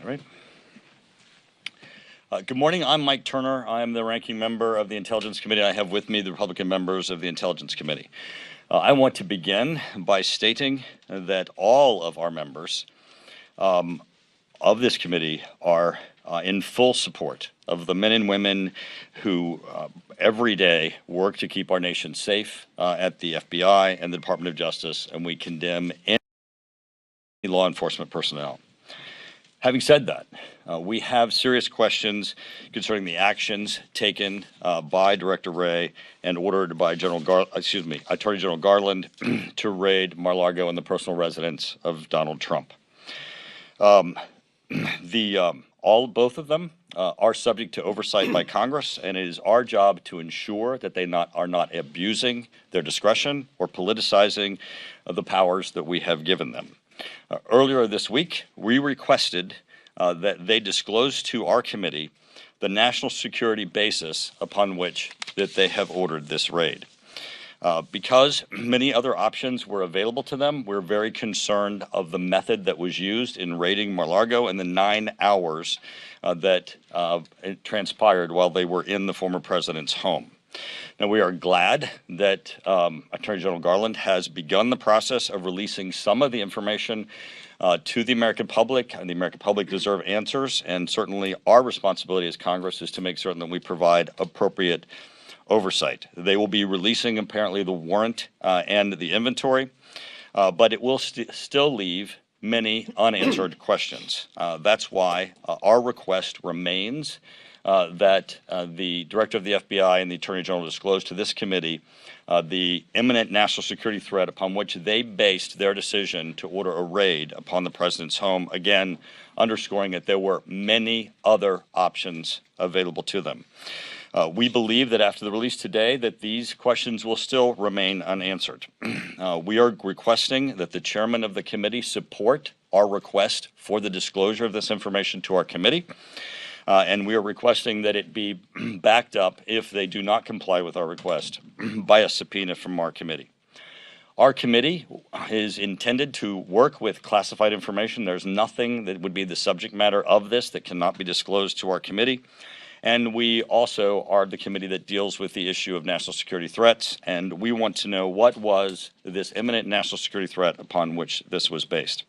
All right. Good morning. I'm Mike Turner. I'm the ranking member of the Intelligence Committee. I have with me the Republican members of the Intelligence Committee. I want to begin by stating that all of our members of this committee are in full support of the men and women who every day work to keep our nation safe at the FBI and the Department of Justice, and we condemn any law enforcement personnel. Having said that, we have serious questions concerning the actions taken by Director Wray and ordered by Attorney General Garland to raid Mar-a-Lago and the personal residence of Donald Trump. Both of them are subject to oversight by Congress, and it is our job to ensure that they are not abusing their discretion or politicizing the powers that we have given them. Earlier this week, we requested that they disclose to our committee the national security basis upon which that they have ordered this raid. Because many other options were available to them, we're very concerned of the method that was used in raiding Mar-a-Lago and the 9 hours that transpired while they were in the former president's home. Now, we are glad that Attorney General Garland has begun the process of releasing some of the information to the American public, and the American public deserve answers, and certainly our responsibility as Congress is to make certain that we provide appropriate oversight. They will be releasing apparently the warrant and the inventory, but it will still leave many unanswered questions. That's why our request remains that the Director of the FBI and the Attorney General disclose to this committee the imminent national security threat upon which they based their decision to order a raid upon the president's home, again, underscoring that there were many other options available to them. We believe that after the release today that these questions will still remain unanswered. We are requesting that the chairman of the committee support our request for the disclosure of this information to our committee. And we are requesting that it be backed up, if they do not comply with our request, by a subpoena from our committee. Our committee is intended to work with classified information. There's nothing that would be the subject matter of this that cannot be disclosed to our committee. And we also are the committee that deals with the issue of national security threats. And we want to know what was this imminent national security threat upon which this was based.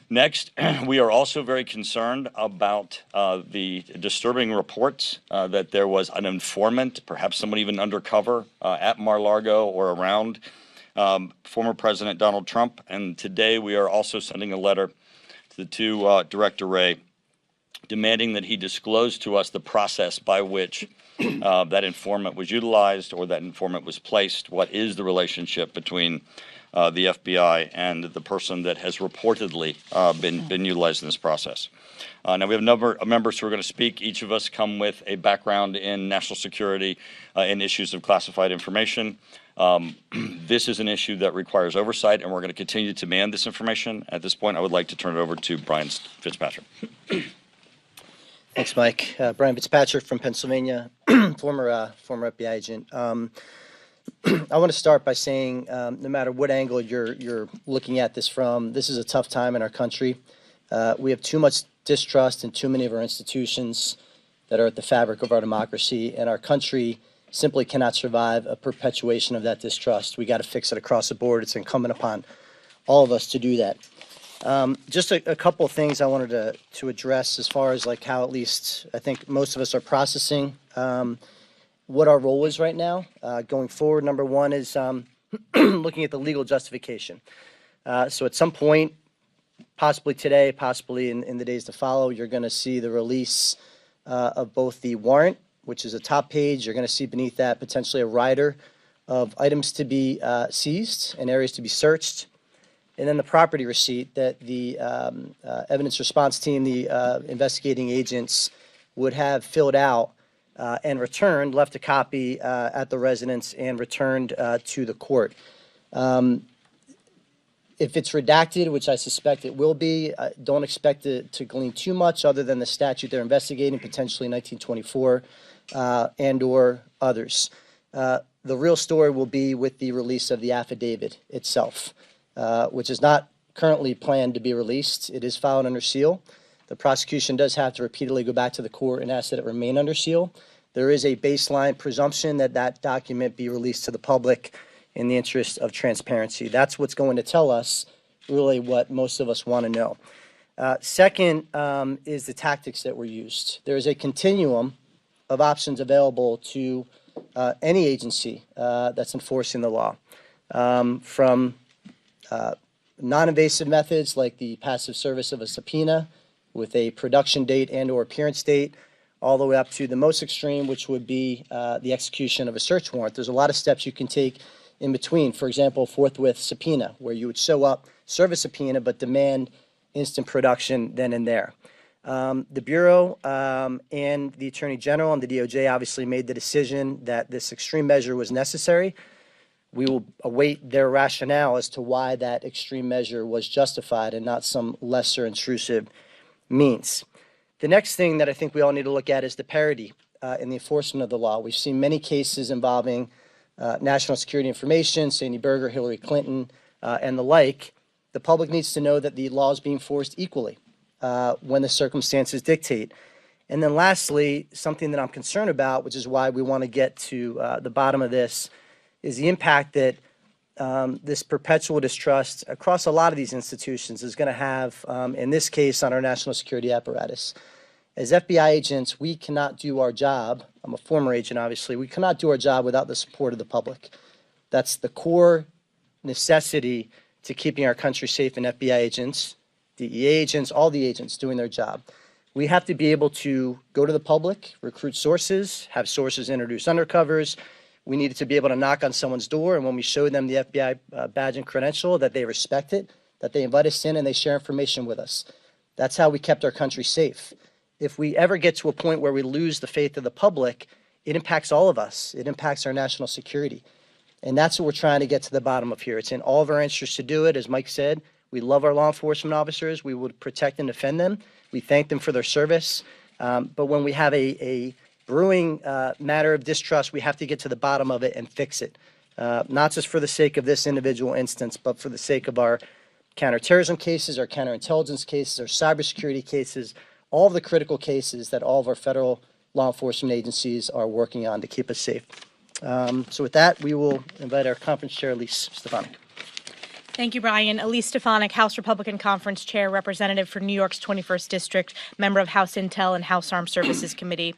Next, we are also very concerned about the disturbing reports that there was an informant, perhaps someone even undercover, at Mar-a-Lago or around former President Donald Trump. And today we are also sending a letter to Director Wray demanding that he disclose to us the process by which that informant was utilized or that informant was placed. What is the relationship between the FBI and the person that has reportedly been utilized in this process? Now, we have a number of members who are going to speak. Each of us come with a background in national security and issues of classified information. This is an issue that requires oversight, and we're going to continue to demand this information. At this point, I would like to turn it over to Brian Fitzpatrick. Thanks, Mike. Brian Fitzpatrick from Pennsylvania, former FBI agent. I want to start by saying, no matter what angle you're looking at this from, this is a tough time in our country. We have too much distrust in too many of our institutions that are at the fabric of our democracy, and our country simply cannot survive a perpetuation of that distrust. We got to fix it across the board. It's incumbent upon all of us to do that. Just a couple of things I wanted to address as far as like how at least I think most of us are processing what our role is right now going forward. Number one is looking at the legal justification. So at some point, possibly today, possibly in the days to follow, you're going to see the release of both the warrant, which is a top page. You're going to see beneath that potentially a rider of items to be seized and areas to be searched. And then the property receipt that the evidence response team, the investigating agents would have filled out and returned, left a copy at the residence and returned to the court. If it's redacted, which I suspect it will be, don't expect it to glean too much other than the statute they're investigating, potentially 1924 and or others. The real story will be with the release of the affidavit itself, which is not currently planned to be released. It is filed under seal. the prosecution does have to repeatedly go back to the court and ask that it remain under seal. There is a baseline presumption that that document be released to the public in the interest of transparency. That's what's going to tell us really what most of us want to know. Second is the tactics that were used. There is a continuum of options available to any agency that's enforcing the law, from non-invasive methods like the passive service of a subpoena with a production date and or appearance date, all the way up to the most extreme, which would be the execution of a search warrant. There's a lot of steps you can take in between. For example, forthwith subpoena, where you would show up, serve a subpoena, but demand instant production then and there. The Bureau and the Attorney General and the DOJ obviously made the decision that this extreme measure was necessary. We will await their rationale as to why that extreme measure was justified and not some lesser intrusive means. The next thing that I think we all need to look at is the parity in the enforcement of the law. We've seen many cases involving national security information, Sandy Berger, Hillary Clinton, and the like. The public needs to know that the law is being enforced equally when the circumstances dictate. And then lastly, something that I'm concerned about, which is why we want to get to the bottom of this, is the impact that this perpetual distrust across a lot of these institutions is going to have, in this case, on our national security apparatus. As FBI agents, we cannot do our job. I'm a former agent, obviously. We cannot do our job without the support of the public. That's the core necessity to keeping our country safe, and FBI agents, DEA agents, all the agents doing their job. We have to be able to go to the public, recruit sources, have sources introduce undercovers. We needed to be able to knock on someone's door, and when we show them the FBI badge and credential, that they respect it, that they invite us in and they share information with us. That's how we kept our country safe. If we ever get to a point where we lose the faith of the public, it impacts all of us. It impacts our national security. And that's what we're trying to get to the bottom of here. It's in all of our interests to do it. As Mike said, we love our law enforcement officers. We would protect and defend them. We thank them for their service. But when we have a brewing matter of distrust, we have to get to the bottom of it and fix it. Not just for the sake of this individual instance, but for the sake of our counterterrorism cases, our counterintelligence cases, our cybersecurity cases, all of the critical cases that all of our federal law enforcement agencies are working on to keep us safe. So with that, we will invite our conference chair, Elise Stefanik. Thank you, Brian. Elise Stefanik, House Republican Conference Chair, Representative for New York's 21st District, member of House Intel and House Armed Services Committee.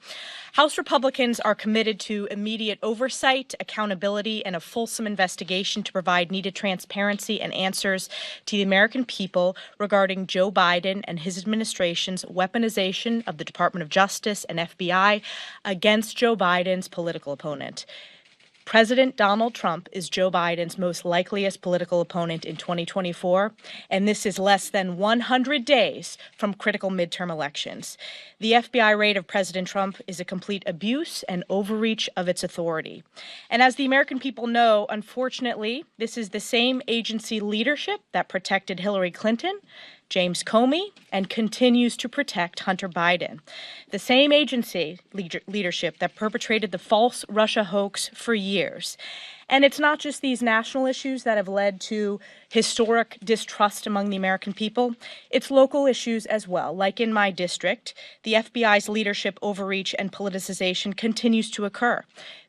House Republicans are committed to immediate oversight, accountability, and a fulsome investigation to provide needed transparency and answers to the American people regarding Joe Biden and his administration's weaponization of the Department of Justice and FBI against Joe Biden's political opponent. President Donald Trump is Joe Biden's most likeliest political opponent in 2024, and this is less than 100 days from critical midterm elections. The FBI raid of President Trump is a complete abuse and overreach of its authority. And as the American people know, unfortunately, this is the same agency leadership that protected Hillary Clinton, James Comey, and continues to protect Hunter Biden. The same agency leadership that perpetrated the false Russia hoax for years. And it's not just these national issues that have led to historic distrust among the American people. It's local issues as well. Like in my district, the FBI's leadership overreach and politicization continues to occur.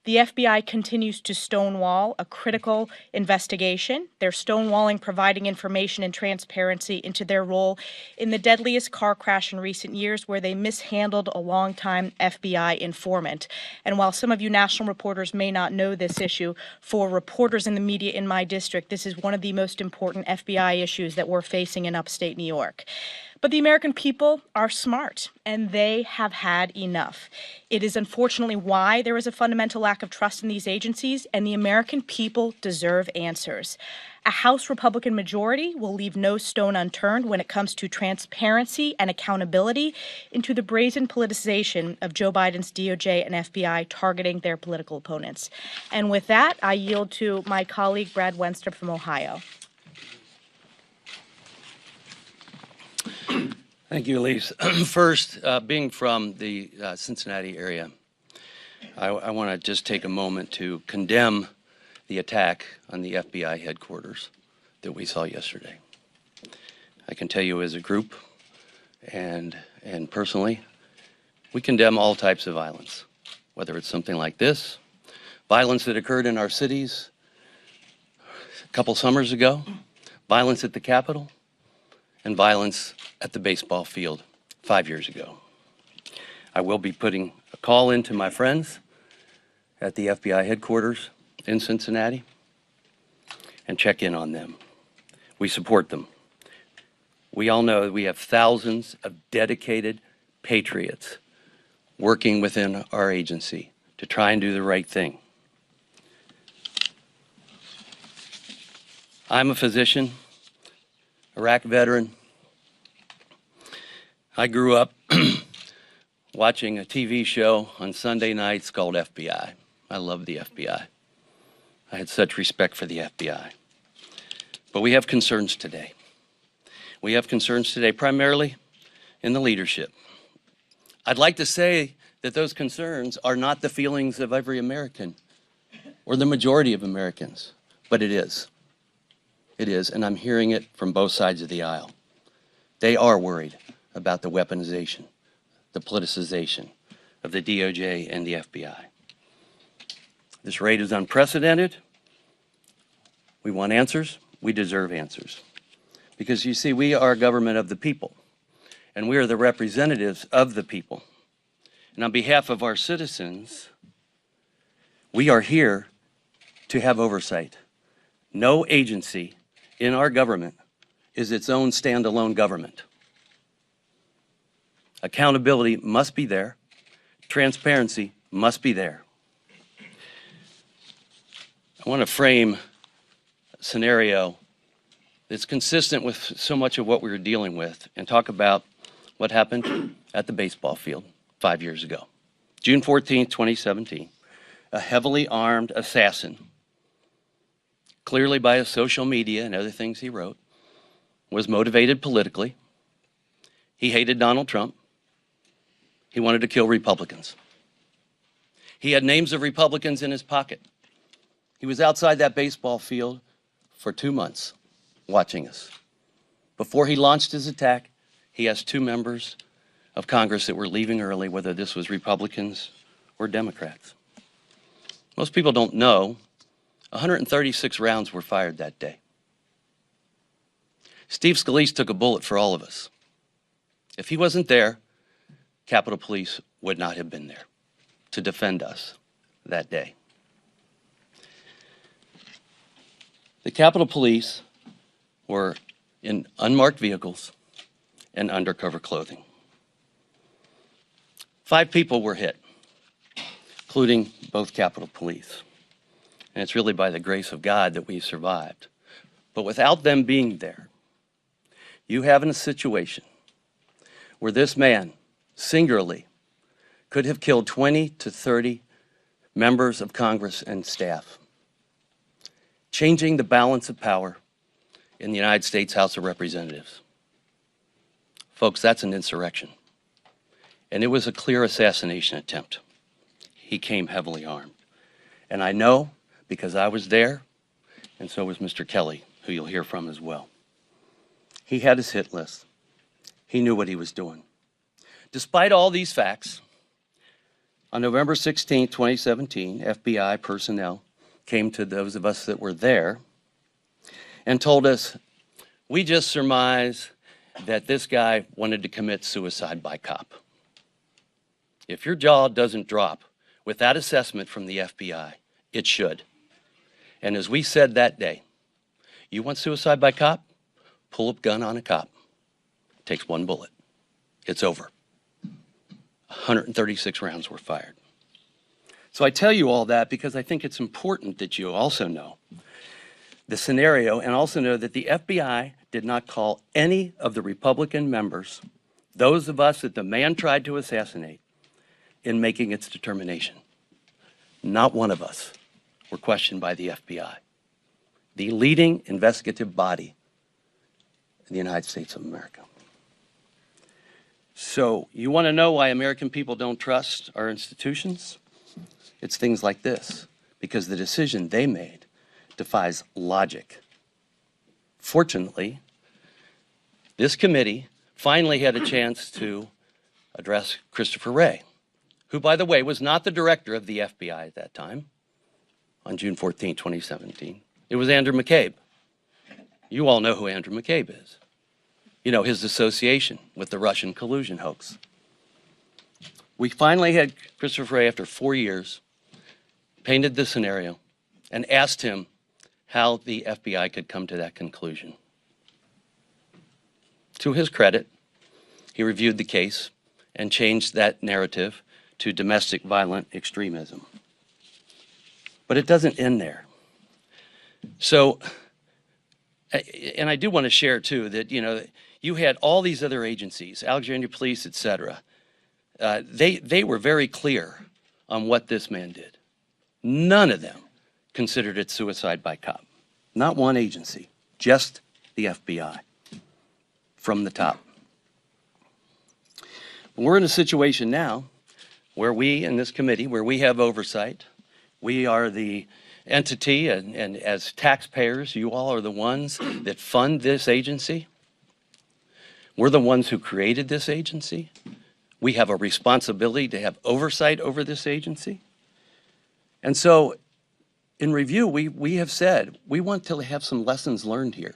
The FBI continues to stonewall a critical investigation. They're stonewalling providing information and transparency into their role in the deadliest car crash in recent years, where they mishandled a longtime FBI informant. And while some of you national reporters may not know this issue, for reporters in the media in my district, this is one of the most important FBI issues that we're facing in upstate New York. But the American people are smart, and they have had enough. It is unfortunately why there is a fundamental lack of trust in these agencies, and the American people deserve answers. A House Republican majority will leave no stone unturned when it comes to transparency and accountability into the brazen politicization of Joe Biden's DOJ and FBI targeting their political opponents. And with that, I yield to my colleague, Brad Wenstrup from Ohio. Thank you, Elise. First, being from the Cincinnati area, I want to just take a moment to condemn the attack on the FBI headquarters that we saw yesterday. I can tell you as a group and and personally, we condemn all types of violence, whether it's something like this, violence that occurred in our cities a couple summers ago, violence at the Capitol, and violence at the baseball field 5 years ago. I will be putting a call into my friends at the FBI headquarters in Cincinnati and check in on them. We support them. We all know that we have thousands of dedicated patriots working within our agency to try and do the right thing. I'm a physician, Iraq veteran. I grew up watching a TV show on Sunday nights called FBI. I love the FBI. I had such respect for the FBI. But we have concerns today. We have concerns today primarily in the leadership. I'd like to say that those concerns are not the feelings of every American or the majority of Americans, but it is. It is, and I'm hearing it from both sides of the aisle. They are worried about the weaponization, the politicization of the DOJ and the FBI. This raid is unprecedented. We want answers. We deserve answers. Because you see, we are a government of the people, and we are the representatives of the people. And on behalf of our citizens, we are here to have oversight. No agency in our government is its own standalone government. Accountability must be there. Transparency must be there. I want to frame a scenario that's consistent with so much of what we were dealing with and talk about what happened at the baseball field 5 years ago. June 14th, 2017, a heavily armed assassin, clearly by his social media and other things he wrote, was motivated politically. He hated Donald Trump. He wanted to kill Republicans. He had names of Republicans in his pocket. He was outside that baseball field for 2 months watching us. Before he launched his attack, he asked 2 members of Congress that were leaving early whether this was Republicans or Democrats. Most people don't know 136 rounds were fired that day. Steve Scalise took a bullet for all of us. If he wasn't there, Capitol Police would not have been there to defend us that day. The Capitol Police were in unmarked vehicles and undercover clothing. 5 people were hit, including both Capitol Police. And it's really by the grace of God that we survived. But without them being there, you have in a situation where this man singularly could have killed 20 to 30 members of Congress and staff, changing the balance of power in the United States House of Representatives. Folks, that's an insurrection. And it was a clear assassination attempt. He came heavily armed. And I know because I was there, and so was Mr. Kelly, who you'll hear from as well. He had his hit list. He knew what he was doing. Despite all these facts, on November 16, 2017, FBI personnel came to those of us that were there and told us, we just surmise that this guy wanted to commit suicide by cop. If your jaw doesn't drop with that assessment from the FBI, it should. And as we said that day, you want suicide by cop? Pull a gun on a cop. It takes 1 bullet. It's over. 136 rounds were fired. So I tell you all that because I think it's important that you also know the scenario and also know that the FBI did not call any of the Republican members, those of us that the man tried to assassinate, in making its determination. Not one of us were questioned by the FBI, the leading investigative body in the United States of America. So you want to know why American people don't trust our institutions? It's things like this, because the decision they made defies logic. Fortunately, this committee finally had a chance to address Christopher Wray, who, by the way, was not the director of the FBI at that time on June 14, 2017. It was Andrew McCabe. You all know who Andrew McCabe is. You know, his association with the Russian collusion hoax. We finally had Christopher Wray, after 4 years, painted the scenario and asked him how the FBI could come to that conclusion. To his credit, he reviewed the case and changed that narrative to domestic violent extremism. But it doesn't end there. So, and I do want to share too that, you know, you had all these other agencies, Alexandria Police, et cetera. They were very clear on what this man did. None of them considered it suicide by cop. Not one agency, just the FBI from the top. We're in a situation now where we in this committee, where we have oversight, we are the entity, and as taxpayers, you all are the ones that fund this agency. We're the ones who created this agency. We have a responsibility to have oversight over this agency. And so in review, we have said, we want to have some lessons learned here.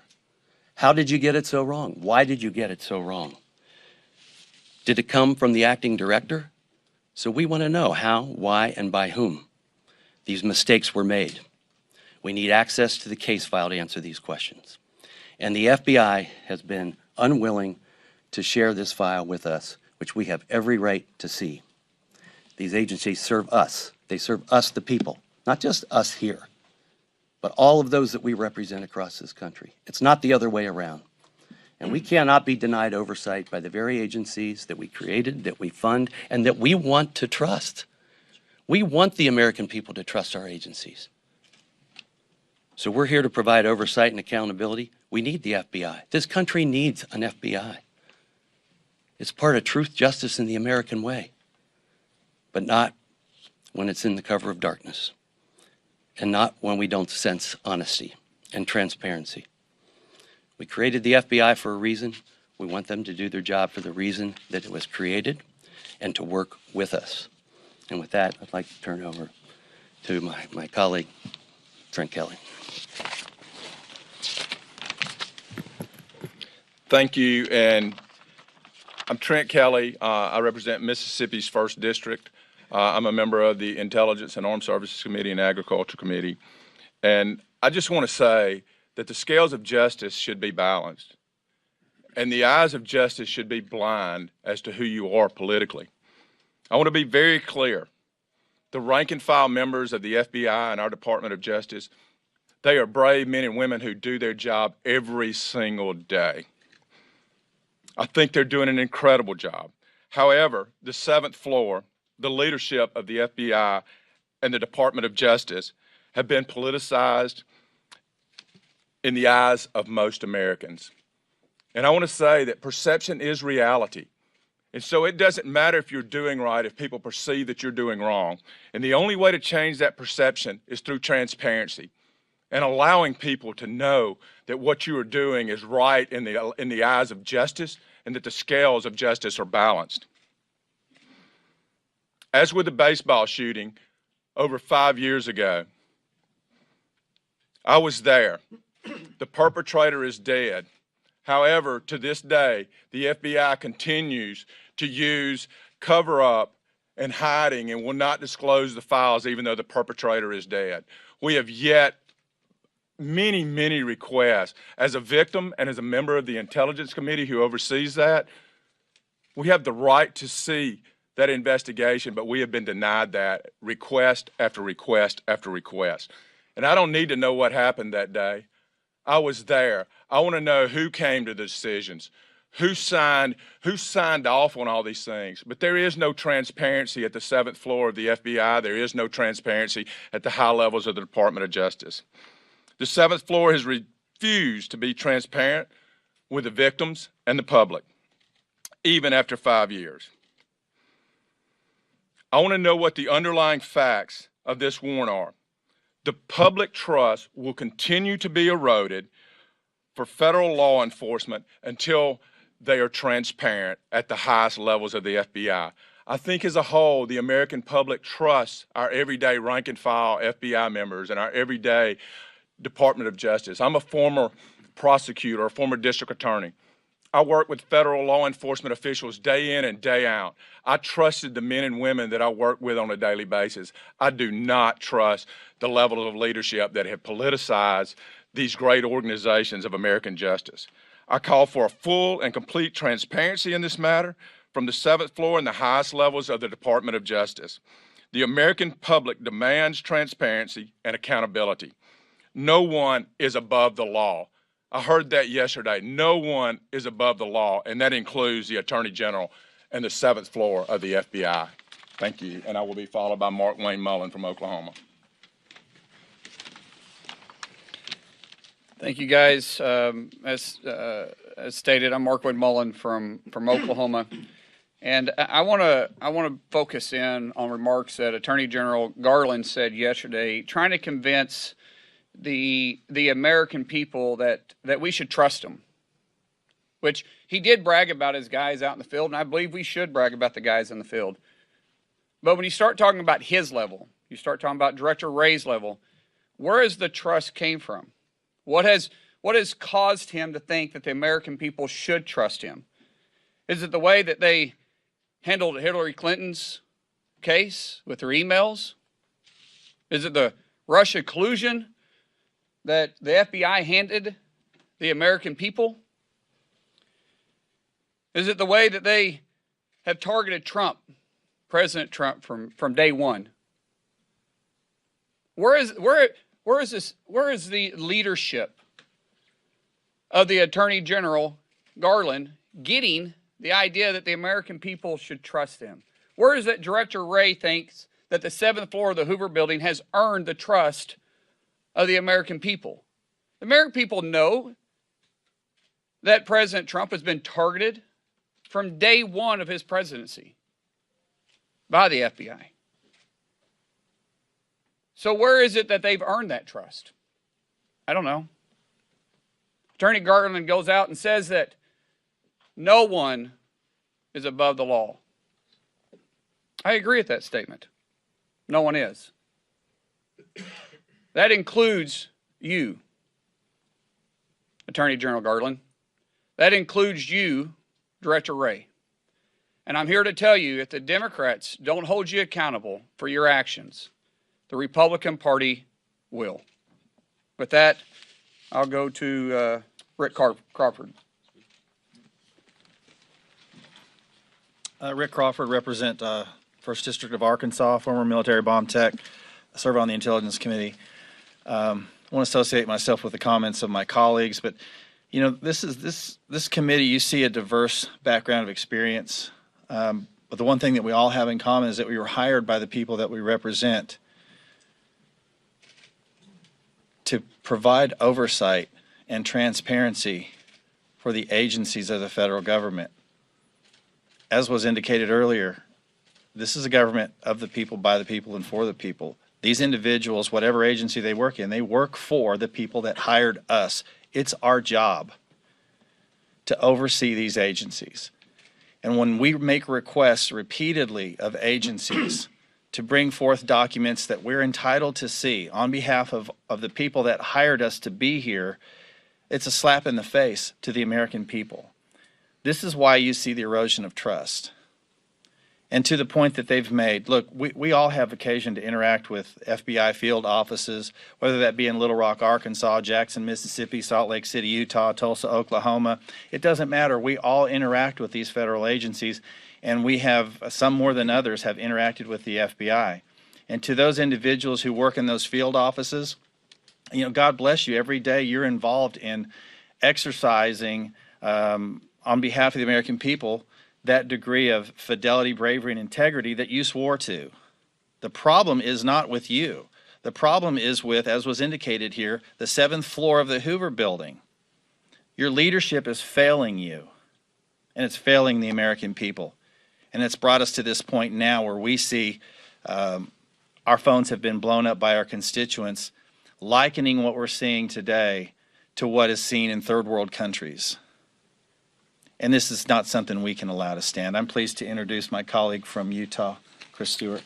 How did you get it so wrong? Why did you get it so wrong? Did it come from the acting director? So we want to know how, why, and by whom these mistakes were made. We need access to the case file to answer these questions. And the FBI has been unwilling to share this file with us, which we have every right to see. These agencies serve us. They serve us, the people, not just us here, but all of those that we represent across this country. It's not the other way around. And we cannot be denied oversight by the very agencies that we created, that we fund, and that we want to trust. We want the American people to trust our agencies. So we're here to provide oversight and accountability. We need the FBI. This country needs an FBI. It's part of truth, justice, and the American way, but not when it's in the cover of darkness, and not when we don't sense honesty and transparency. We created the FBI for a reason. We want them to do their job for the reason that it was created and to work with us. And with that, I'd like to turn over to my colleague, Trent Kelly. Thank you. And I'm Trent Kelly. I represent Mississippi's 1st District. I'm a member of the Intelligence and Armed Services Committee and Agriculture Committee. And I just want to say that the scales of justice should be balanced, and the eyes of justice should be blind as to who you are politically. I want to be very clear. The rank and file members of the FBI and our Department of Justice, they are brave men and women who do their job every single day. I think they're doing an incredible job. However, the 7th floor, the leadership of the FBI and the Department of Justice have been politicized in the eyes of most Americans. And I want to say that perception is reality. And so it doesn't matter if you're doing right if people perceive that you're doing wrong. And the only way to change that perception is through transparency and allowing people to know that what you are doing is right in the eyes of justice and that the scales of justice are balanced. As with the baseball shooting over 5 years ago, I was there. The perpetrator is dead. However, to this day, the FBI continues to use cover-up and hiding and will not disclose the files even though the perpetrator is dead. We have yet many, many requests. As a victim and as a member of the Intelligence Committee who oversees that, we have the right to see that investigation, but we have been denied that request after request after request. And I don't need to know what happened that day. I was there. I want to know who came to the decisions, who signed off on all these things. But there is no transparency at the 7th floor of the FBI. There is no transparency at the high levels of the Department of Justice. The 7th floor has refused to be transparent with the victims and the public, even after 5 years. I want to know what the underlying facts of this warrant are. The public trust will continue to be eroded for federal law enforcement until they are transparent at the highest levels of the FBI. I think as a whole, the American public trusts our everyday rank and file FBI members and our everyday Department of Justice. I'm a former prosecutor, a former district attorney. I work with federal law enforcement officials day in and day out. I trusted the men and women that I work with on a daily basis. I do not trust the level of leadership that have politicized these great organizations of American justice. I call for a full and complete transparency in this matter from the 7th floor and the highest levels of the Department of Justice. The American public demands transparency and accountability. No one is above the law. I heard that yesterday. No one is above the law, and that includes the Attorney General and the 7th floor of the FBI. Thank you, and I will be followed by Mark Wayne Mullen from Oklahoma. Thank you, guys. As stated, I'm Mark Wayne Mullen from Oklahoma, and I want to focus in on remarks that Attorney General Garland said yesterday, trying to convince the American people that we should trust them, which he did brag about his guys out in the field, and I believe we should brag about the guys in the field. But when you start talking about his level, you start talking about Director Wray's level, where has the trust came from? What has caused him to think that the American people should trust him? Is it the way that they handled Hillary Clinton's case with their emails? Is it the Russia collusion that the FBI handed the American people? Is it the way that they have targeted Trump, President Trump, from day one? Where is the leadership of the Attorney General Garland getting the idea that the American people should trust him? Where is that Director Wray thinks that the 7th floor of the Hoover Building has earned the trust of the American people? The American people know that President Trump has been targeted from day one of his presidency by the FBI. So where is it that they've earned that trust? I don't know. Attorney Garland goes out and says that no one is above the law. I agree with that statement. No one is. That includes you, Attorney General Garland. That includes you, Director Wray. And I'm here to tell you, if the Democrats don't hold you accountable for your actions, the Republican Party will. With that, I'll go to Rick Crawford. Rick Crawford, represent 1st District of Arkansas, former military bomb tech, serve on the Intelligence Committee. I want to associate myself with the comments of my colleagues, but you know, this committee, you see a diverse background of experience. But the one thing that we all have in common is that we were hired by the people that we represent to provide oversight and transparency for the agencies of the federal government. As was indicated earlier, this is a government of the people, by the people, and for the people. These individuals, whatever agency they work in, they work for the people that hired us. It's our job to oversee these agencies. And when we make requests repeatedly of agencies to bring forth documents that we're entitled to see on behalf of the people that hired us to be here, it's a slap in the face to the American people. This is why you see the erosion of trust. And to the point that they've made, look, we all have occasion to interact with FBI field offices, whether that be in Little Rock, Arkansas, Jackson, Mississippi, Salt Lake City, Utah, Tulsa, Oklahoma. It doesn't matter. We all interact with these federal agencies, and we have, some more than others, have interacted with the FBI. And to those individuals who work in those field offices, you know, God bless you. Every day you're involved in exercising on behalf of the American people that degree of fidelity, bravery, and integrity that you swore to. The problem is not with you. The problem is with, as was indicated here, the 7th floor of the Hoover Building. Your leadership is failing you, and it's failing the American people. And it's brought us to this point now where we see our phones have been blown up by our constituents, likening what we're seeing today to what is seen in third world countries. and this is not something we can allow to stand. I'm pleased to introduce my colleague from Utah, Chris Stewart.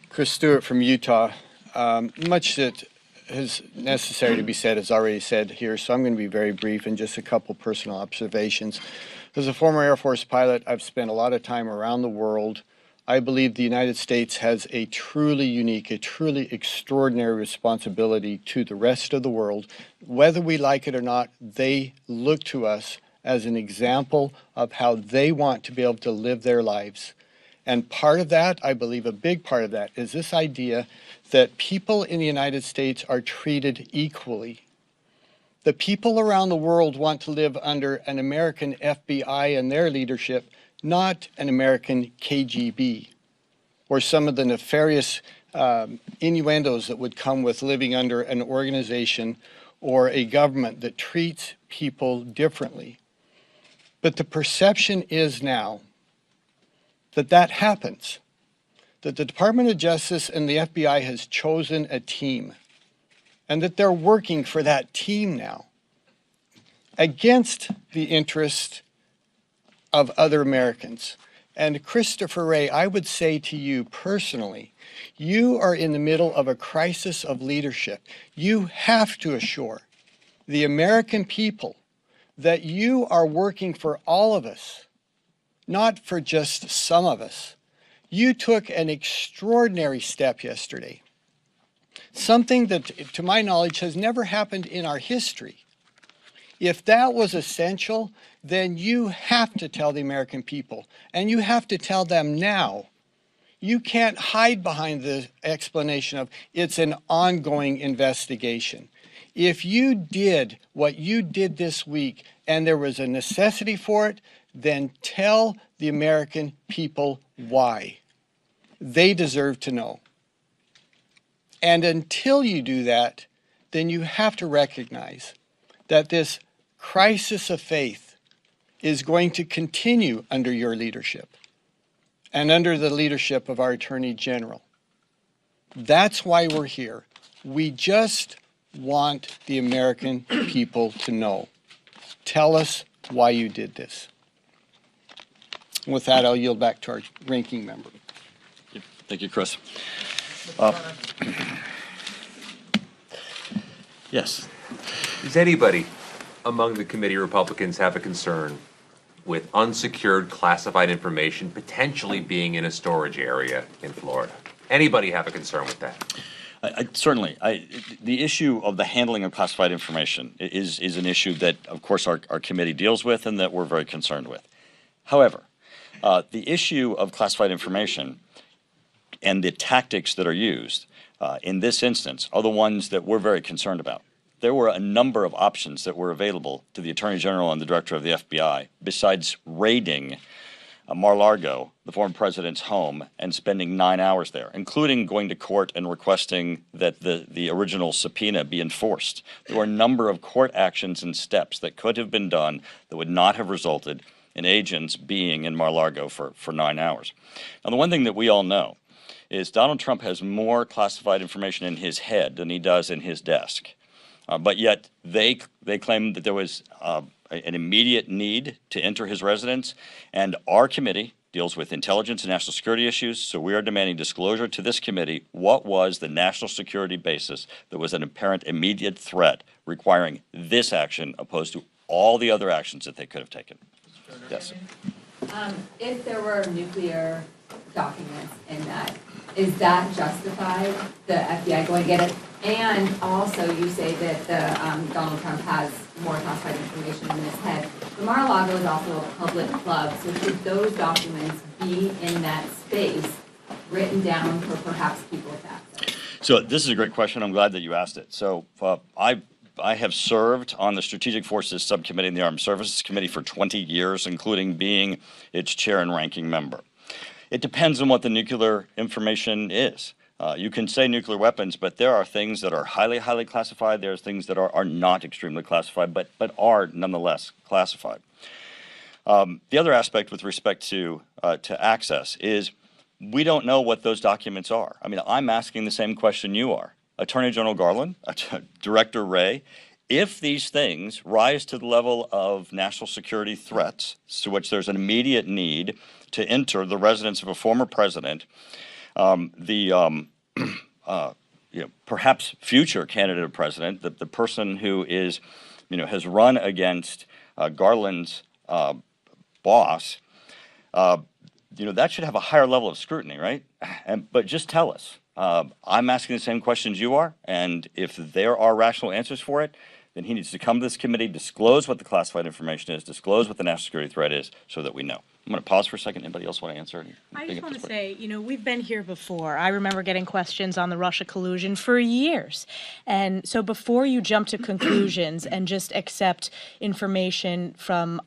Chris Stewart from Utah. Much that is necessary to be said is already said here, so I'm going to be very brief and just a couple personal observations. As a former Air Force pilot, I've spent a lot of time around the world. I believe the United States has a truly unique, a truly extraordinary responsibility to the rest of the world. Whether we like it or not, they look to us as an example of how they want to be able to live their lives. And part of that, I believe a big part of that, is this idea that people in the United States are treated equally. The people around the world want to live under an American FBI and their leadership, not an American KGB, or some of the nefarious innuendos that would come with living under an organization or a government that treats people differently. But the perception is now that that happens, that the Department of Justice and the FBI has chosen a team, and that they're working for that team now against the interest of other Americans. And Christopher Wray, I would say to you personally, you are in the middle of a crisis of leadership. You have to assure the American people that you are working for all of us, not for just some of us. You took an extraordinary step yesterday, something that, to my knowledge, has never happened in our history. If that was essential, then you have to tell the American people, and you have to tell them now. You can't hide behind the explanation of it's an ongoing investigation. If you did what you did this week and there was a necessity for it, then tell the American people why. They deserve to know. And until you do that, then you have to recognize that this crisis of faith is going to continue under your leadership and under the leadership of our Attorney General. That's why we're here. We just want the American people to know. Tell us why you did this. With that, I'll yield back to our ranking member. Thank you, Chris. Yes. Does anybody among the committee Republicans have a concern with unsecured classified information potentially being in a storage area in Florida? Anybody have a concern with that? Certainly. The issue of the handling of classified information is an issue that, of course, our committee deals with and that we're very concerned with. However, the issue of classified information and the tactics that are used in this instance are the ones that we're very concerned about. There were a number of options that were available to the Attorney General and the Director of the FBI besides raiding Mar-a-Lago, the former president's home, and spending 9 hours there, including going to court and requesting that the original subpoena be enforced. There were a number of court actions and steps that could have been done that would not have resulted in agents being in Mar-a-Lago for 9 hours. Now, the one thing that we all know is Donald Trump has more classified information in his head than he does in his desk. But yet they claim that there was an immediate need to enter his residence, and our committee deals with intelligence and national security issues, so we are demanding disclosure to this committee. What was the national security basis that was an apparent immediate threat requiring this action opposed to all the other actions that they could have taken? Yes. If there were nuclear documents in that, is that justified, the FBI going to get it? And also, you say that Donald Trump has more classified information in his head. The Mar-a-Lago is also a public club, so should those documents be in that space, written down for perhaps people to access? So this is a great question. I'm glad that you asked it. So I have served on the Strategic Forces Subcommittee and the Armed Services Committee for 20 years, including being its chair and ranking member. It depends on what the nuclear information is. You can say nuclear weapons, but there are things that are highly, highly classified. There's things that are not extremely classified, but are nonetheless classified. The other aspect with respect to access is we don't know what those documents are. I mean, I'm asking the same question you are. Attorney General Garland, Director Wray, If these things rise to the level of national security threats, to which there's an immediate need to enter the residence of a former president, perhaps future candidate of president, the person who is, has run against Garland's boss, that should have a higher level of scrutiny, right? But just tell us. I'm asking the same questions you are, and if there are rational answers for it, then he needs to come to this committee, disclose what the classified information is, disclose what the national security threat is, so that we know. I'm going to pause for a second. Anybody else want to answer? I just want to say, we've been here before. I remember getting questions on the Russia collusion for years. And so before you jump to conclusions and just accept information from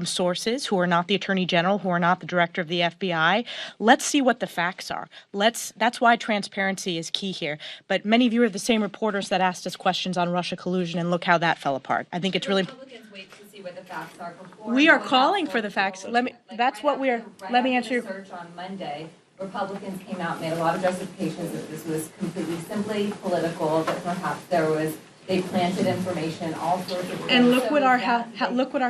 sources who are not the Attorney General, who are not the Director of the FBI, let's see what the facts are. That's why transparency is key here. But many of you are the same reporters that asked us questions on Russia collusion, and look how that fell apart. I think it's really... Republicans wait to see what the facts are before. We are calling for the facts. That's what we are. Let me answer your. Search on Monday, Republicans came out and made a lot of justifications that this was completely simply political, that perhaps they planted information, all sorts of things. And look what our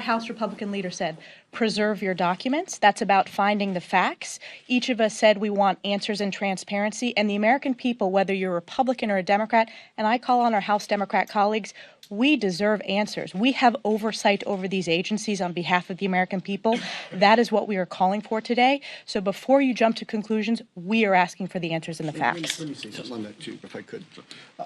House Republican leader said. Preserve your documents. That's about finding the facts. Each of us said we want answers and transparency. And the American people, whether you're a Republican or a Democrat, and I call on our House Democrat colleagues, we deserve answers. We have oversight over these agencies on behalf of the American people. That is what we are calling for today. So before you jump to conclusions, we are asking for the answers and the facts. Let me say something on that too, if I could.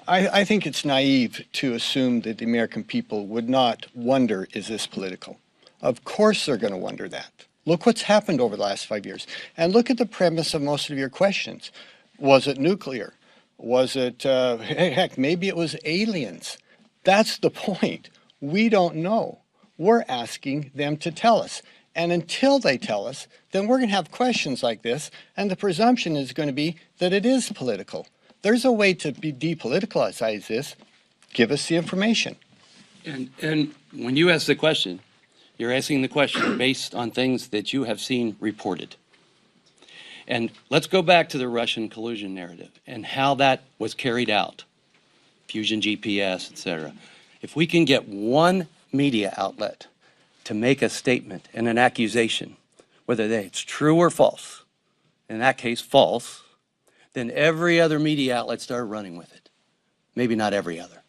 I think it's naive to assume that the American people would not wonder, is this political? Of course they're going to wonder that. Look what's happened over the last 5 years. And look at the premise of most of your questions. Was it nuclear? Was it, heck, maybe it was aliens? That's the point. We don't know. We're asking them to tell us. And until they tell us, then we're going to have questions like this, and the presumption is going to be that it is political. There's a way to depoliticize this. Give us the information. And when you ask the question, you're asking the question based on things that you have seen reported. And let's go back to the Russian collusion narrative and how that was carried out. Fusion GPS, etc. If we can get one media outlet to make a statement and an accusation, whether it's true or false, in that case false, then every other media outlet started running with it. Maybe not every other,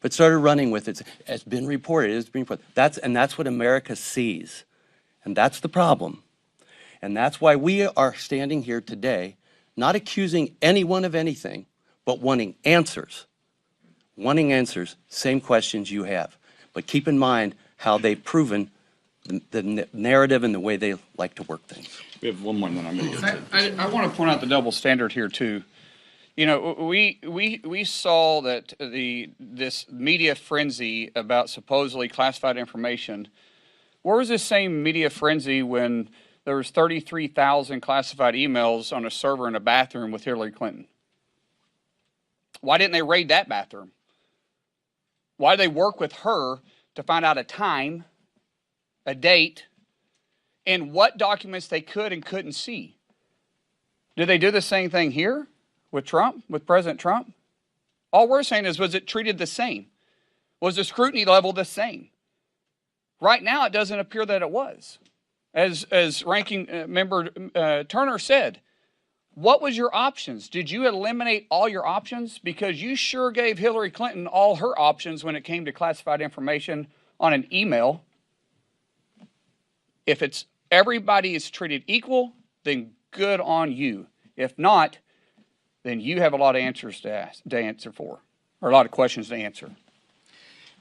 but started running with it. It's been reported, it's been reported. That's what America sees. And that's the problem. And that's why we are standing here today, not accusing anyone of anything, but wanting answers. Wanting answers, same questions you have. But keep in mind how they've proven the narrative and the way they like to work things. We have one more, and then I'm going to go to I want to point out the double standard here too. We saw that this media frenzy about supposedly classified information. Where was this same media frenzy when there was 33,000 classified emails on a server in a bathroom with Hillary Clinton? Why didn't they raid that bathroom? Why did they work with her to find out a time, a date, and what documents they could and couldn't see? Did they do the same thing here with Trump, with President Trump? All we're saying is, was it treated the same? Was the scrutiny level the same? Right now, it doesn't appear that it was. As Ranking Member Turner said, what was your options? Did you eliminate all your options? Because you sure gave Hillary Clinton all her options when it came to classified information on an email. If it's everybody is treated equal, then good on you. If not, then you have a lot of answers to answer for, or a lot of questions to answer.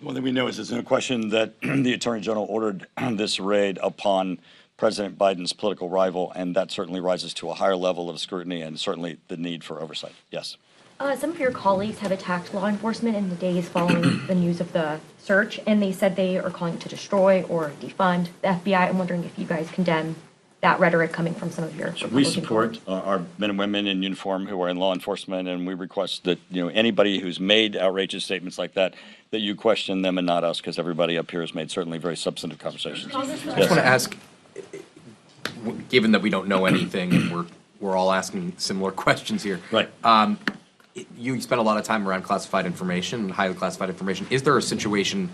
One thing we know is there's no question that the Attorney General ordered this raid upon President Biden's political rival, and that certainly rises to a higher level of scrutiny and certainly the need for oversight. Yes. Some of your colleagues have attacked law enforcement in the days following the news of the search, and they said they are calling to destroy or defund the FBI. I'm wondering if you guys condemn that rhetoric coming from some of your Republican We support colleagues. our men and women in uniform who are in law enforcement, and we request that anybody who's made outrageous statements like that you question them and not us, because everybody up here has made certainly very substantive conversations. I just want to ask, given that we don't know anything and we're all asking similar questions here. Right. you spend a lot of time around classified information, highly classified information. Is there a situation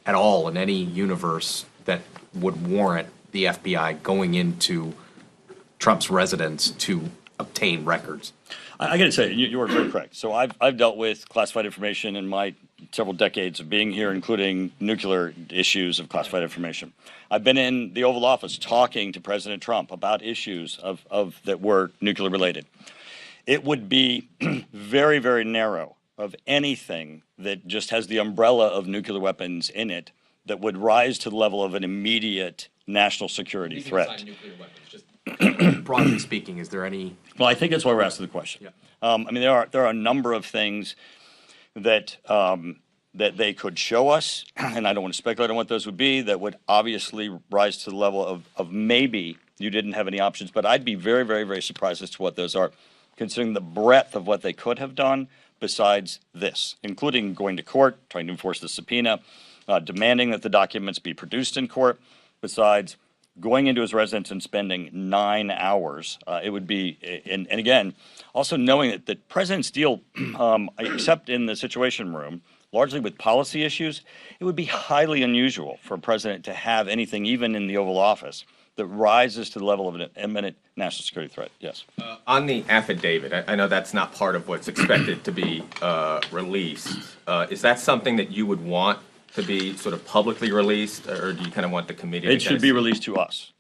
at all in any universe that would warrant the FBI going into Trump's residence to obtain records? I got to say, you are very correct. So I've dealt with classified information in my several decades of being here, including nuclear issues of classified information. I've been in the Oval Office talking to President Trump about issues of that were nuclear related. It would be very, very narrow of anything that just has the umbrella of nuclear weapons in it that would rise to the level of an immediate national security threat. Broadly speaking, is there any? Well, I think that's why we're asking the question. Yeah. I mean, there are a number of things that that they could show us, and I don't want to speculate on what those would be, that would obviously rise to the level of maybe you didn't have any options, but I'd be very, very, very surprised as to what those are, considering the breadth of what they could have done besides this, including going to court, trying to enforce the subpoena, demanding that the documents be produced in court, besides going into his residence and spending 9 hours. It would be, and again, also knowing that the president's deal, except in the Situation Room, largely with policy issues, it would be highly unusual for a president to have anything, even in the Oval Office, that rises to the level of an imminent national security threat. Yes. On the affidavit, I know that's not part of what's expected to be released. Is that something that you would want to be sort of publicly released, or do you kind of want the committee? It should be released to us,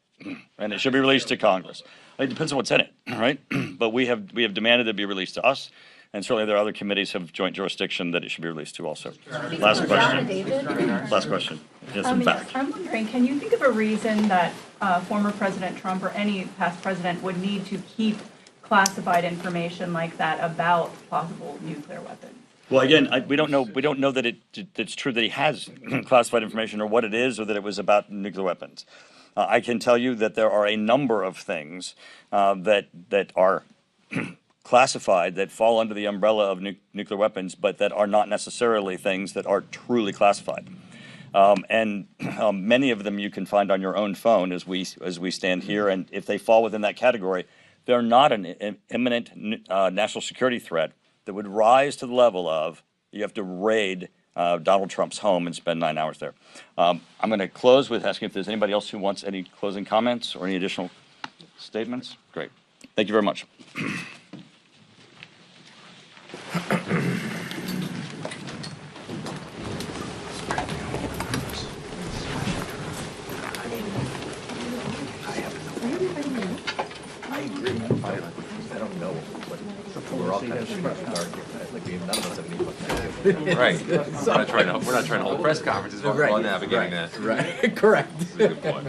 and it should be released to Congress. It depends on what's in it, right? But we have demanded it be released to us, and certainly there are other committees have joint jurisdiction that it should be released to also. Last question. Last question. Yes, in fact. I'm wondering, can you think of a reason that former President Trump or any past president would need to keep classified information like that about possible nuclear weapons? Well, again, we don't know. We don't know that it's true that he has classified information, or what it is, or that it was about nuclear weapons. I can tell you that there are a number of things that are classified that fall under the umbrella of nuclear weapons, but that are not necessarily things that are truly classified. And many of them you can find on your own phone as we stand here. And if they fall within that category, they're not an imminent national security threat that would rise to the level of you have to raid Donald Trump's home and spend 9 hours there. I'm going to close with asking if there's anybody else who wants any closing comments or any additional statements. Great. Thank you very much. I don't know. We're all kind of shooting in the dark here. Like none of us have any look. Right. We're not trying to hold press conferences. We're all navigating that. Right. Correct. That's a good point.